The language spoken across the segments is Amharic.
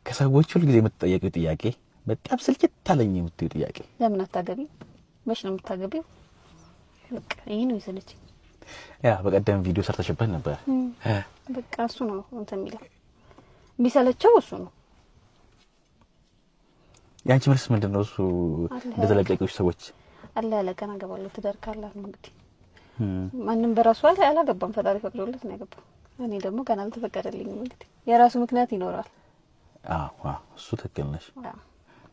ከሰዎች ሁሉ ጊዜ የምትጠየቂው ጥያቄ በጣም ስልችት አለኝ የምትይው ጥያቄ ለምን አታገቢ? መች ነው የምታገቢው? በቃ ይሄ ነው የሰለችኝ። ያ በቀደም ቪዲዮ ሰርተሽበት ነበር። በቃ እሱ ነው እንትን የሚለው የሚሰለቸው እሱ ነው። ያንቺ መልስ ምንድነው? እሱ እንደተለቀቁሽ ሰዎች አለ ያለ ገና ገባለሁ ትዳር ካላት ነው እንግዲህ ማንንም በራሱ አላገባም። ፈጣሪ ፈቅዶለት ነው ያገባው። እኔ ደግሞ ገና አልተፈቀደልኝም። እንግዲህ የራሱ ምክንያት ይኖራል። አዎ እሱ ትክክል ነሽ።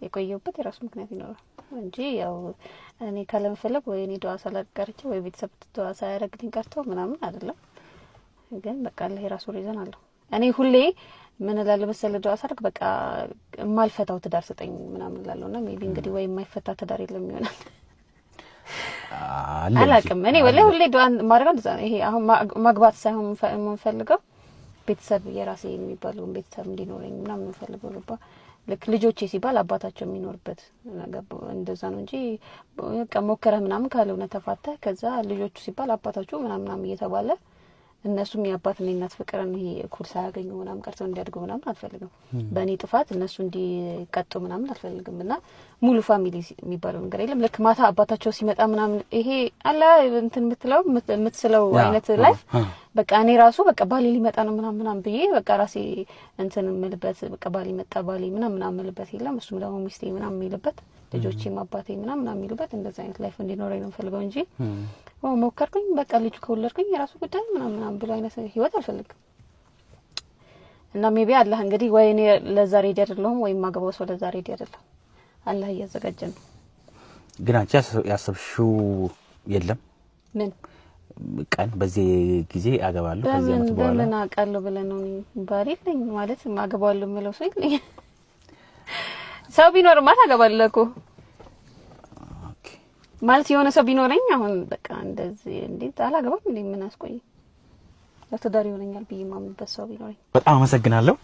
የቆየሁበት የራሱ ምክንያት ይኖራል እንጂ ያው እኔ ካለመፈለግ ወይ እኔ ዱዓ ሳላቀርቼ ወይ ቤተሰብ ዱዓ ሳያረግልኝ ቀርቶ ምናምን አይደለም። ግን በቃ አለ የራሱ ሪዝን አለው። እኔ ሁሌ ምን እላለሁ መሰለህ ዱዓ ሳደርግ በቃ የማልፈታው ትዳር ስጠኝ ምናምን እላለሁና ሜቢ እንግዲህ ወይ የማይፈታ ትዳር የለም ይሆናል። አላውቅም። እኔ ወላሂ ሁሌ ዱዓ ማድረግ እንደዛ ነው። ይሄ አሁን ማግባት ሳይሆን የምፈልገው ቤተሰብ የራሴ የሚባለው ቤተሰብ እንዲኖረኝ ምናምን የምፈልገው ነው። ልክ ልጆቼ ሲባል አባታቸው የሚኖርበት ነገር እንደዛ ነው እንጂ በቃ ሞከረ ምናምን ካልሆነ ተፋታ ከዛ ልጆቹ ሲባል አባታቸው ምናምን እየተባለ እነሱም የአባትና የእናት ፍቅርን ይሄ እኩል ሳያገኙ ምናምን ቀርተው እንዲያድጉ ምናምን አልፈልግም። በእኔ ጥፋት እነሱ እንዲቀጡ ምናምን አልፈልግም። እና ሙሉ ፋሚሊ የሚባለው ነገር የለም። ልክ ማታ አባታቸው ሲመጣ ምናምን ይሄ አላ እንትን የምትስለው አይነት ላይፍ በቃ እኔ ራሱ በቃ ባሌ ሊመጣ ነው ምናምን ብዬ በቃ ራሴ እንትን ምልበት በቃ ባሌ መጣ ባሌ ምናምን ምልበት የለም። እሱም ደግሞ ሚስቴ ምናምን የሚልበት ልጆቼም አባቴ ምናምን የሚሉበት እንደዛ አይነት ላይፍ እንዲኖረኝ ነው ፈልገው እንጂ ሞከርኩኝ በቃ ልጅ ከወለድኩኝ የራሱ ጉዳይ ምናምን ብሎ አይነት ህይወት አልፈልግም። እና ሜቢ አላህ እንግዲህ ወይ እኔ ለዛ ሬዲ አይደለሁም ወይ ማገባው ሰው ለዛ ሬዲ አይደለም። አላህ እያዘጋጀ ነው። ግን አንቺ ያሰብሽው የለም? ምን ቀን በዚህ ጊዜ አገባለሁ ከዚህ አመት በኋላ ለምን አውቃለሁ ብለህ ነው? ባሪ ነኝ ማለት ማገባለሁ የምለው ሰው የለኝ። ሰው ቢኖርማ ታገባለህ እኮ ማለት የሆነ ሰው ቢኖረኝ አሁን በቃ እንደዚህ እንዴት አላገባም እንዴ? ምን አስቆይ ለተዳሪ ይሆነኛል ብዬ ማምንበት ሰው ቢኖረኝ። በጣም አመሰግናለሁ።